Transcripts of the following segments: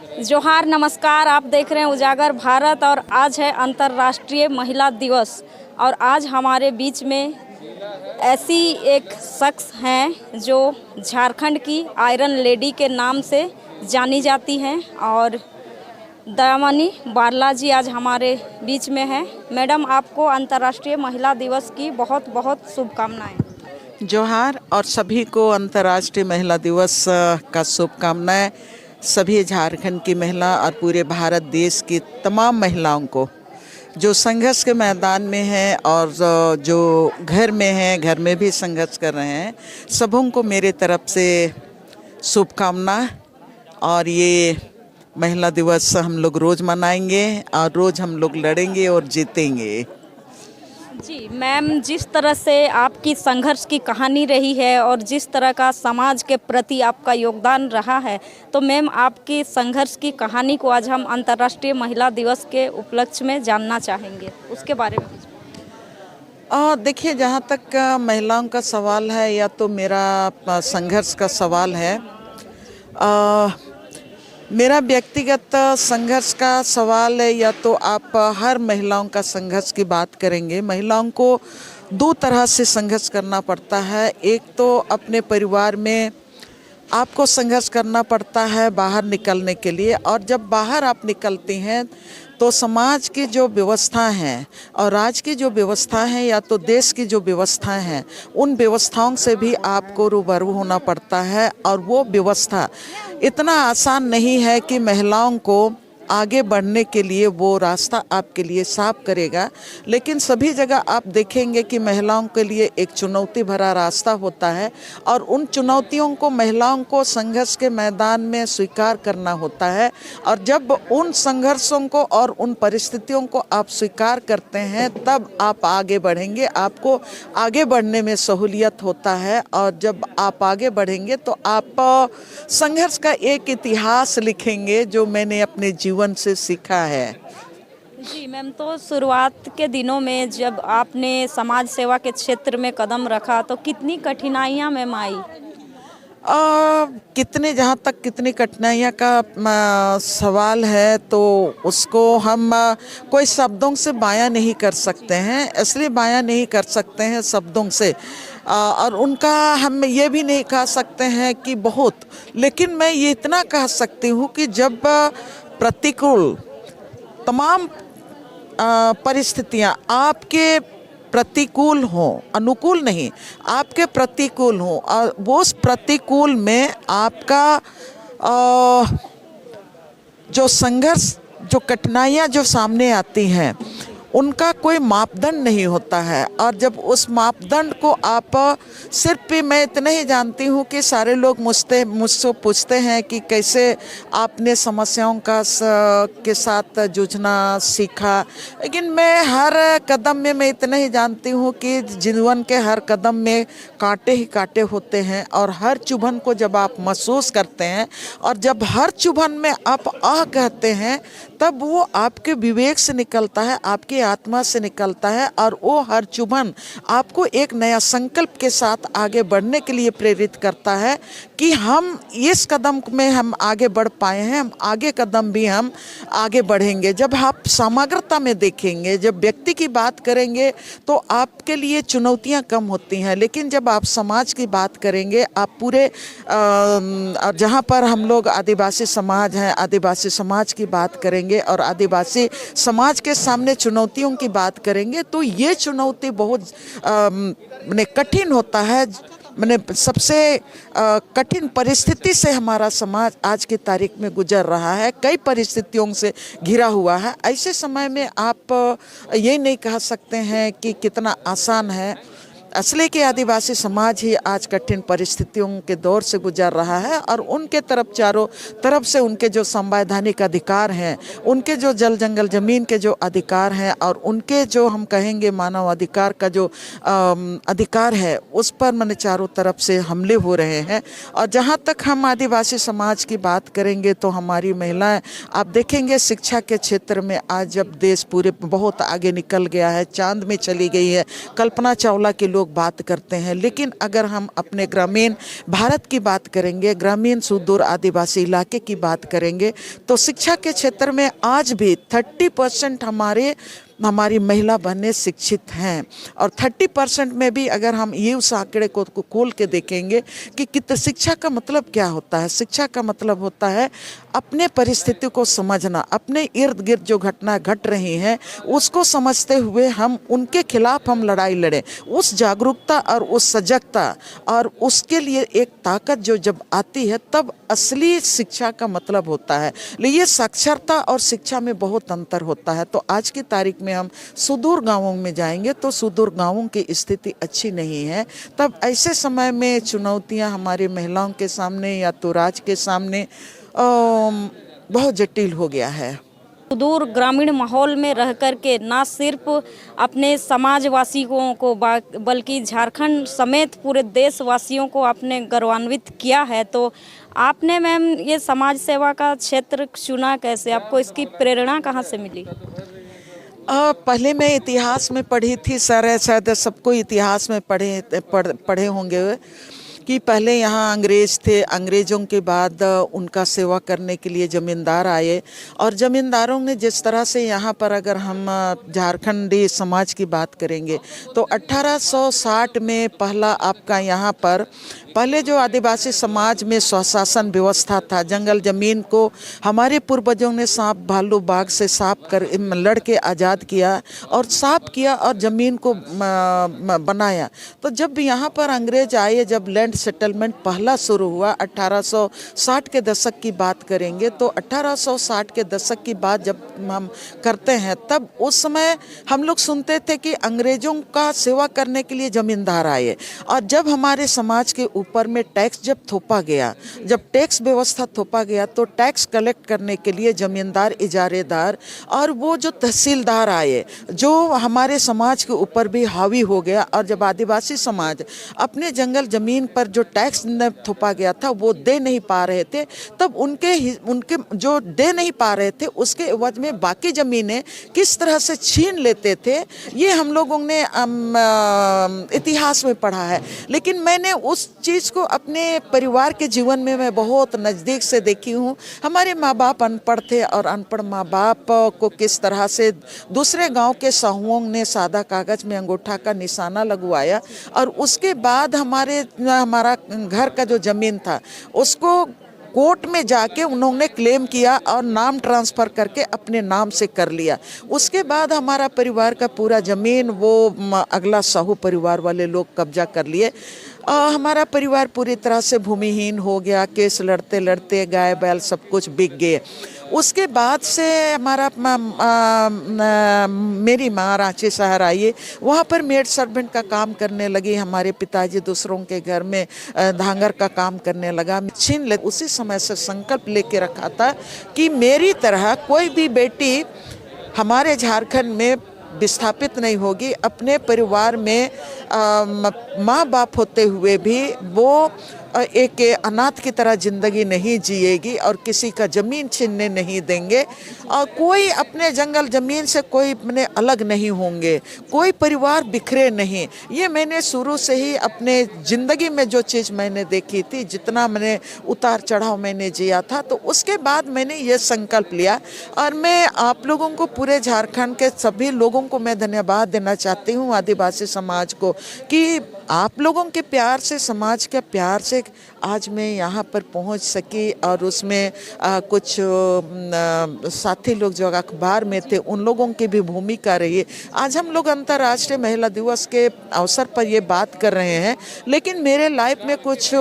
जोहार, नमस्कार। आप देख रहे हैं उजागर भारत और आज है अंतर्राष्ट्रीय महिला दिवस। और आज हमारे बीच में ऐसी एक शख्स हैं जो झारखंड की आयरन लेडी के नाम से जानी जाती हैं और दयामणि बारला जी आज हमारे बीच में हैं। मैडम, आपको अंतर्राष्ट्रीय महिला दिवस की बहुत बहुत शुभकामनाएं। जोहार और सभी को अंतर्राष्ट्रीय महिला दिवस का शुभकामनाएं। सभी झारखंड की महिला और पूरे भारत देश की तमाम महिलाओं को जो संघर्ष के मैदान में हैं और जो घर में हैं, घर में भी संघर्ष कर रहे हैं, सबों को मेरे तरफ से शुभकामना। और ये महिला दिवस हम लोग रोज़ मनाएंगे और रोज़ हम लोग लड़ेंगे और जीतेंगे। जी मैम, जिस तरह से आपकी संघर्ष की कहानी रही है और जिस तरह का समाज के प्रति आपका योगदान रहा है, तो मैम आपकी संघर्ष की कहानी को आज हम अंतर्राष्ट्रीय महिला दिवस के उपलक्ष्य में जानना चाहेंगे, उसके बारे में। देखिए, जहाँ तक महिलाओं का सवाल है या तो मेरा संघर्ष का सवाल है, मेरा व्यक्तिगत संघर्ष का सवाल है या तो आप हर महिलाओं का संघर्ष की बात करेंगे। महिलाओं को दो तरह से संघर्ष करना पड़ता है। एक तो अपने परिवार में आपको संघर्ष करना पड़ता है बाहर निकलने के लिए, और जब बाहर आप निकलती हैं तो समाज की जो व्यवस्था है और राज्य की जो व्यवस्था है या तो देश की जो व्यवस्था है, उन व्यवस्थाओं से भी आपको रूबरू होना पड़ता है। और वो व्यवस्था इतना आसान नहीं है कि महिलाओं को आगे बढ़ने के लिए वो रास्ता आपके लिए साफ करेगा, लेकिन सभी जगह आप देखेंगे कि महिलाओं के लिए एक चुनौती भरा रास्ता होता है और उन चुनौतियों को महिलाओं को संघर्ष के मैदान में स्वीकार करना होता है। और जब उन संघर्षों को और उन परिस्थितियों को आप स्वीकार करते हैं तब आप आगे बढ़ेंगे, आपको आगे बढ़ने में सहूलियत होता है। और जब आप आगे बढ़ेंगे तो आप संघर्ष का एक इतिहास लिखेंगे जो मैंने अपने जीवन से सीखा है। जी मैम, तो शुरुआत के दिनों में जब आपने समाज सेवा के क्षेत्र में कदम रखा तो कितनी कठिनाइयाँ मैम आई? जहाँ तक कितनी कठिनाइयाँ का सवाल है तो उसको हम कोई शब्दों से बयां नहीं कर सकते हैं, इसलिए बयां नहीं कर सकते हैं शब्दों से। और उनका हम ये भी नहीं कह सकते हैं कि बहुत, लेकिन मैं ये इतना कह सकती हूँ कि जब प्रतिकूल तमाम परिस्थितियाँ आपके प्रतिकूल हो, अनुकूल नहीं, आपके प्रतिकूल हो, और वो उस प्रतिकूल में आपका जो संघर्ष, जो कठिनाइयाँ जो सामने आती हैं, उनका कोई मापदंड नहीं होता है। और जब उस मापदंड को आप सिर्फ मैं इतना ही जानती हूँ कि सारे लोग मुझसे पूछते हैं कि कैसे आपने समस्याओं के साथ जूझना सीखा, लेकिन मैं हर कदम में मैं इतना ही जानती हूँ कि जीवन के हर कदम में कांटे ही कांटे होते हैं। और हर चुभन को जब आप महसूस करते हैं और जब हर चुभन में आप कहते हैं, तब वो आपके विवेक से निकलता है, आपकी आत्मा से निकलता है, और वो हर चुभन आपको एक नया संकल्प के साथ आगे बढ़ने के लिए प्रेरित करता है कि हम इस कदम में हम आगे बढ़ पाए हैं, हम आगे कदम भी हम आगे बढ़ेंगे। जब आप समग्रता में देखेंगे, जब व्यक्ति की बात करेंगे तो आपके लिए चुनौतियां कम होती हैं, लेकिन जब आप समाज की बात करेंगे, आप पूरे जहाँ पर हम लोग आदिवासी समाज हैं, आदिवासी समाज की बात करेंगे और आदिवासी समाज के सामने चुनौतियों की बात करेंगे, तो ये चुनौती बहुत कठिन होता है। सबसे कठिन परिस्थिति से हमारा समाज आज की तारीख में गुजर रहा है, कई परिस्थितियों से घिरा हुआ है। ऐसे समय में आप ये नहीं कह सकते हैं कि कितना आसान है, असली के आदिवासी समाज ही आज कठिन परिस्थितियों के दौर से गुजर रहा है। और उनके तरफ चारों तरफ से उनके जो संवैधानिक अधिकार हैं, उनके जो जल जंगल ज़मीन के जो अधिकार हैं, और उनके जो हम कहेंगे मानव अधिकार का जो अधिकार है, उस पर मैंने चारों तरफ से हमले हो रहे हैं। और जहाँ तक हम आदिवासी समाज की बात करेंगे तो हमारी महिलाएं, आप देखेंगे शिक्षा के क्षेत्र में आज जब देश पूरे बहुत आगे निकल गया है, चांद में चली गई है, कल्पना चावला के लोग लोग बात करते हैं, लेकिन अगर हम अपने ग्रामीण भारत की बात करेंगे, ग्रामीण सुदूर आदिवासी इलाके की बात करेंगे, तो शिक्षा के क्षेत्र में आज भी 30% हमारी महिला बहनें शिक्षित हैं। और 30% में भी अगर हम ये उस आंकड़े को खोल के देखेंगे कि कितने शिक्षा का मतलब क्या होता है। शिक्षा का मतलब होता है अपने परिस्थिति को समझना, अपने इर्द गिर्द जो घटना घट रही हैं उसको समझते हुए हम उनके खिलाफ हम लड़ाई लड़ें। उस जागरूकता और उस सजगता और उसके लिए एक ताकत जो जब आती है तब असली शिक्षा का मतलब होता है। लेकिन ये साक्षरता और शिक्षा में बहुत अंतर होता है। तो आज की तारीख में हम सुदूर गांवों में जाएंगे तो सुदूर गांवों की स्थिति अच्छी नहीं है। तब ऐसे समय में चुनौतियां हमारे महिलाओं के सामने या तो राज्य के सामने बहुत जटिल हो गया है। सुदूर ग्रामीण माहौल में रह कर के ना सिर्फ अपने समाजवासियों को बल्कि झारखंड समेत पूरे देशवासियों को आपने गौरवान्वित किया है। तो आपने मैम ये समाज सेवा का क्षेत्र चुना कैसे? आपको इसकी प्रेरणा कहाँ से मिली? पहले मैं इतिहास में पढ़ी थी सर, शायद सबको इतिहास में पढ़े होंगे कि पहले यहाँ अंग्रेज थे, अंग्रेज़ों के बाद उनका सेवा करने के लिए ज़मींदार आए और ज़मींदारों ने जिस तरह से यहाँ पर अगर हम झारखंडी समाज की बात करेंगे तो 1860 में पहला आपका यहाँ पर पहले जो आदिवासी समाज में स्वशासन व्यवस्था था, जंगल ज़मीन को हमारे पूर्वजों ने सांप भालू बाघ से साफ कर लड़ के आज़ाद किया और साफ किया और ज़मीन को बनाया। तो जब यहाँ पर अंग्रेज आए, जब लैंड सेटलमेंट पहला शुरू हुआ 1860 के दशक की बात करेंगे तो 1860 के दशक की बात जब हम करते हैं तब उस समय हम लोग सुनते थे कि अंग्रेज़ों का सेवा करने के लिए ज़मींदार आए। और जब हमारे समाज के ऊपर में टैक्स जब थोपा गया, जब टैक्स व्यवस्था थोपा गया तो टैक्स कलेक्ट करने के लिए ज़मींदार, इजारेदार और वो जो तहसीलदार आए जो हमारे समाज के ऊपर भी हावी हो गया। और जब आदिवासी समाज अपने जंगल ज़मीन पर जो टैक्स थोपा गया था वो दे नहीं पा रहे थे, तब उनके जो दे नहीं पा रहे थे उसके एवज में बाकी ज़मीनें किस तरह से छीन लेते थे ये हम लोगों ने इतिहास में पढ़ा है। लेकिन मैंने उस चीज़ को अपने परिवार के जीवन में मैं बहुत नज़दीक से देखी हूँ। हमारे माँ बाप अनपढ़ थे और अनपढ़ माँ बाप को किस तरह से दूसरे गांव के साहूओं ने सादा कागज़ में अंगूठा का निशाना लगवाया और उसके बाद हमारा घर का जो ज़मीन था उसको कोर्ट में जाके उन्होंने क्लेम किया और नाम ट्रांसफ़र करके अपने नाम से कर लिया। उसके बाद हमारा परिवार का पूरा ज़मीन वो अगला साहू परिवार वाले लोग कब्जा कर लिए। हमारा परिवार पूरी तरह से भूमिहीन हो गया। केस लड़ते लड़ते गाय बैल सब कुछ बिक गए। उसके बाद से हमारा मेरी माँ रांची शहर आई, वहाँ पर मेड सर्वेंट का काम करने लगी। हमारे पिताजी दूसरों के घर में धांगर का काम करने लगा। छीन ले उसी समय से संकल्प लेके रखा था कि मेरी तरह कोई भी बेटी हमारे झारखंड में विस्थापित नहीं होगी। अपने परिवार में माँ बाप होते हुए भी वो एक अनाथ की तरह ज़िंदगी नहीं जिएगी और किसी का ज़मीन छीनने नहीं देंगे और कोई अपने जंगल ज़मीन से कोई अपने अलग नहीं होंगे, कोई परिवार बिखरे नहीं। ये मैंने शुरू से ही अपने ज़िंदगी में जो चीज़ मैंने देखी थी, जितना मैंने उतार चढ़ाव मैंने जिया था, तो उसके बाद मैंने ये संकल्प लिया। और मैं आप लोगों को, पूरे झारखंड के सभी लोगों को मैं धन्यवाद देना चाहती हूँ, आदिवासी समाज को, कि आप लोगों के प्यार से, समाज के प्यार से आज मैं यहाँ पर पहुँच सकी। और उसमें कुछ साथी लोग जो अखबार में थे उन लोगों की भी भूमिका रही। आज हम लोग अंतर्राष्ट्रीय महिला दिवस के अवसर पर ये बात कर रहे हैं, लेकिन मेरे लाइफ में कुछ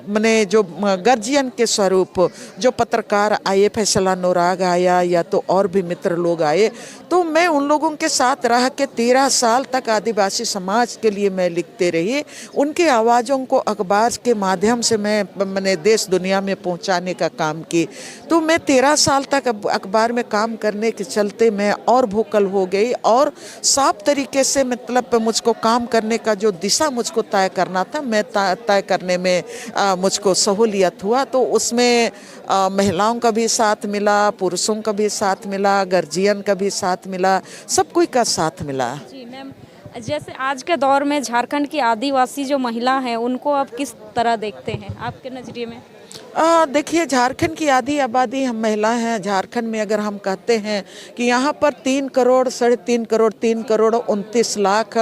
मैंने जो गर्जियन के स्वरूप जो पत्रकार आए, फैसला नोराग आया या तो और भी मित्र लोग आए, तो मैं उन लोगों के साथ रह के 13 साल तक आदिवासी समाज के लिए मैं लिखते रही। उनके आवाज़ों को अखबार के माध्यम से मैंने देश दुनिया में पहुंचाने का काम की। तो मैं 13 साल तक अखबार में काम करने के चलते मैं और वोकल हो गई और साफ तरीके से, मतलब मुझको काम करने का जो दिशा मुझको तय करना था, मैं तय करने में मुझको सहूलियत हुआ। तो उसमें महिलाओं का भी साथ मिला, पुरुषों का भी साथ मिला, गर्जियन का भी साथ मिला, सब कोई का साथ मिला। जी मैम, जैसे आज के दौर में झारखंड की आदिवासी जो महिला हैं उनको आप किस तरह देखते हैं आपके नज़रिए में? देखिए, झारखंड की आधी आबादी हम महिलाएं हैं। झारखंड में अगर हम कहते हैं कि यहाँ पर 3 करोड़, 3.5 करोड़, 3 करोड़ 29 लाख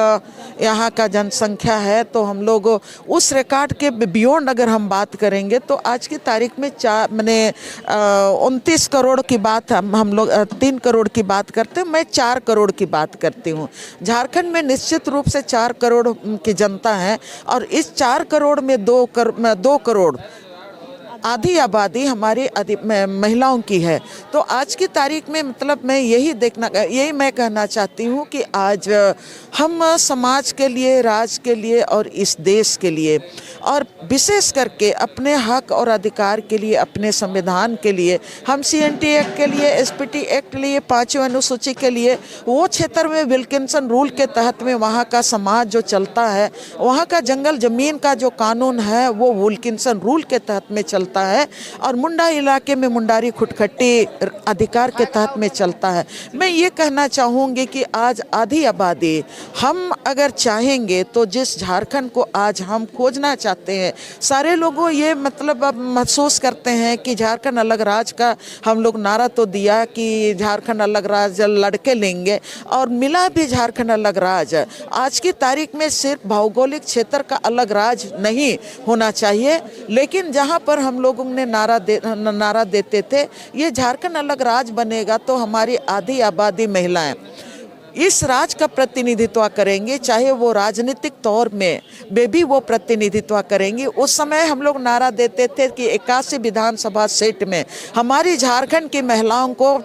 यहाँ का जनसंख्या है, तो हम लोग उस रिकॉर्ड के बियॉन्ड अगर हम बात करेंगे तो आज की तारीख में 29 करोड़ की बात हम लोग 3 करोड़ की बात करते हैं। मैं 4 करोड़ की बात करती हूँ। झारखंड में निश्चित रूप से 4 करोड़ की जनता है और इस 4 करोड़ में 2 करोड़ आधी आबादी हमारी महिलाओं की है। तो आज की तारीख में मतलब मैं यही मैं कहना चाहती हूँ कि आज हम समाज के लिए, राज्य के लिए और इस देश के लिए और विशेष करके अपने हक और अधिकार के लिए, अपने संविधान के लिए, हम CNT एक्ट के लिए, SPT एक्ट के लिए, 5वीं अनुसूची के लिए, वो क्षेत्र में विल्किंसन रूल के तहत में वहाँ का समाज जो चलता है, वहाँ का जंगल ज़मीन का जो कानून है वो विल्किंसन रूल के तहत में चलता है और मुंडा इलाके में मुंडारी खुटखट्टी अधिकार के तहत में चलता है। मैं ये कहना चाहूँगी कि आज आधी आबादी हम अगर चाहेंगे तो जिस झारखंड को आज हम खोजना चाहते हैं, सारे लोगों ये मतलब अब महसूस करते हैं कि झारखंड अलग राज्य का हम लोग नारा तो दिया कि झारखंड अलग राज्य लड़के लेंगे और मिला भी झारखंड अलग राज्य। आज की तारीख में सिर्फ भौगोलिक क्षेत्र का अलग राज्य नहीं होना चाहिए, लेकिन जहाँ पर हम लोगों ने नारा देते थे ये झारखंड अलग राज्य बनेगा तो हमारी आधी आबादी महिलाएं इस राज्य का प्रतिनिधित्व करेंगे, चाहे वो राजनीतिक तौर में भी वो प्रतिनिधित्व करेंगी। उस समय हम लोग नारा देते थे कि 81 विधानसभा सीट में हमारी झारखंड की महिलाओं को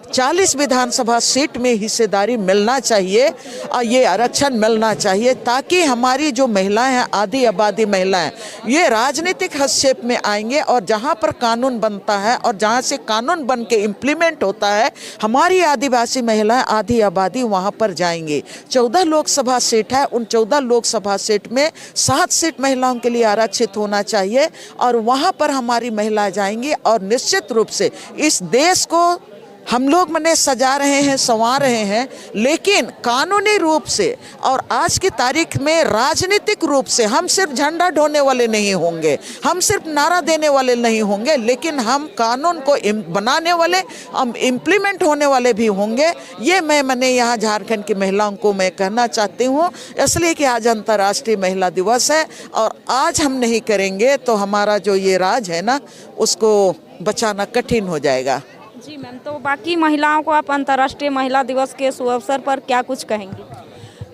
40 विधानसभा सीट में हिस्सेदारी मिलना चाहिए और ये आरक्षण मिलना चाहिए, ताकि हमारी जो महिलाएं हैं, आधी आबादी महिलाएं, ये राजनीतिक हस्तक्षेप में आएंगे और जहां पर कानून बनता है और जहां से कानून बन के इम्प्लीमेंट होता है, हमारी आदिवासी महिलाएं, आधी आबादी वहां पर जाएंगी। 14 लोकसभा सीट है, उन 14 लोकसभा सीट में 7 सीट महिलाओं के लिए आरक्षित होना चाहिए और वहां पर हमारी महिलाएं जाएंगी और निश्चित रूप से इस देश को हम लोग सजा रहे हैं, संवार रहे हैं, लेकिन कानूनी रूप से और आज की तारीख में राजनीतिक रूप से हम सिर्फ झंडा ढोने वाले नहीं होंगे, हम सिर्फ नारा देने वाले नहीं होंगे, लेकिन हम कानून को बनाने वाले, हम इम्प्लीमेंट होने वाले भी होंगे। ये मैंने यहाँ झारखंड की महिलाओं को मैं कहना चाहती हूँ, इसलिए कि आज अंतर्राष्ट्रीय महिला दिवस है और आज हम नहीं करेंगे तो हमारा जो ये राज है ना, उसको बचाना कठिन हो जाएगा। जी मैम, तो बाकी महिलाओं को आप अंतर्राष्ट्रीय महिला दिवस के शुभ अवसर पर क्या कुछ कहेंगी?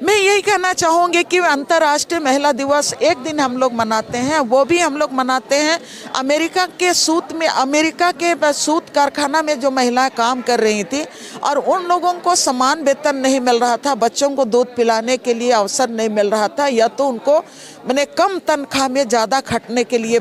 मैं यही कहना चाहूँगी कि अंतर्राष्ट्रीय महिला दिवस एक दिन हम लोग मनाते हैं, वो भी हम लोग मनाते हैं अमेरिका के सूत कारखाना में जो महिलाएं काम कर रही थी और उन लोगों को समान वेतन नहीं मिल रहा था, बच्चों को दूध पिलाने के लिए अवसर नहीं मिल रहा था, या तो उनको कम तनख्वाह में ज़्यादा खटने के लिए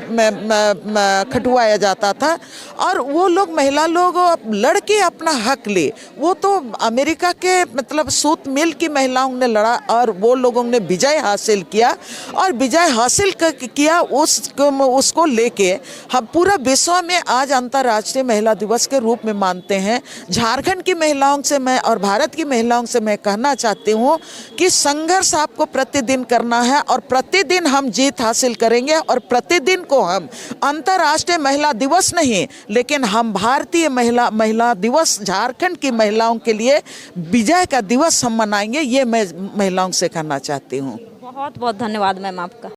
खटवाया जाता था और वो लोग महिला लोग लड़के अपना हक ले। वो तो अमेरिका के सूत मिल की महिलाओं ने लड़ा और वो लोगों ने विजय हासिल किया और विजय हासिल किया उसको लेके हम पूरा विश्व में आज अंतर्राष्ट्रीय महिला दिवस के रूप में मानते हैं। झारखंड की महिलाओं से मैं और भारत की महिलाओं से मैं कहना चाहती हूँ कि संघर्ष आपको प्रतिदिन करना है और प्रतिदिन हम जीत हासिल करेंगे और प्रतिदिन को हम अंतर्राष्ट्रीय महिला दिवस नहीं, लेकिन हम भारतीय महिला दिवस झारखंड की महिलाओं के लिए विजय का दिवस हम मनाएंगे। ये मैं महिलाओं से कहना चाहती हूँ। बहुत बहुत धन्यवाद मैम आपका।